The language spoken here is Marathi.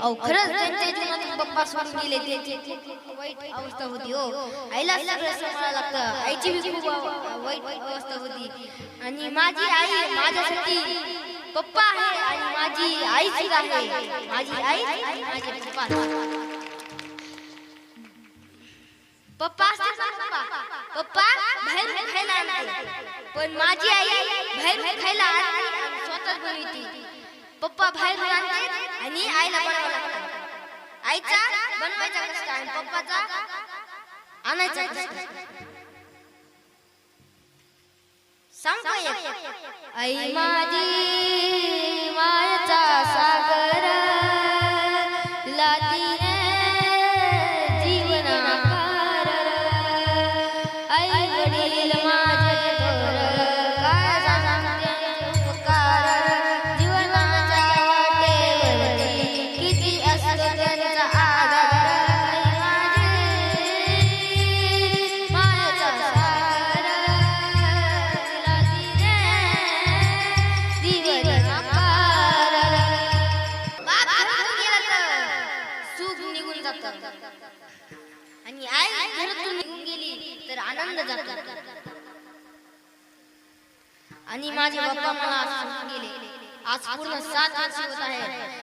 अहो खरंच त्यांच्या जीवनात पप्पा सोडून गेले त्यांची खूप वाईट अवस्था होती हो. आईला सगळं सांभाळायला लागतं. आईची बी खूप वाईट अवस्था होती. आणि माझी आई माझ्यासाठी पप्पा आहे आणि माझी आई सुद्धा आहे. माझी आई आणि माझे पप्पा पप्पा असतात ना, पप्पा बाहेर खायला आणते पण माझी आई बाहेर खायला आणते आणि स्वतःच बनवते. पप्पा बाहेर आणते आणि आईला बनवावं लागतं. आईचा बनवायचा कष्ट आणि पप्पाचा आणायचा कष्ट. सांगतो एक, आई माझी मायेचा सागर लाती रे जीवनाकार. आई वडील माझे थोर काय सांगते उपकार. जीवनाच्या वाटेवरती किती असतो त्यांचा आधार. आई माझी मायेचा सागर लाती रे जीवनाकार. बाप घरातून गेला तर सुख निघून जातं आणि आई घरातून निघून गेली तर आनंद जातो. आणि माझे बाप्पा मला सोडून गेले आज पूर्ण 7 वर्ष होत आहे.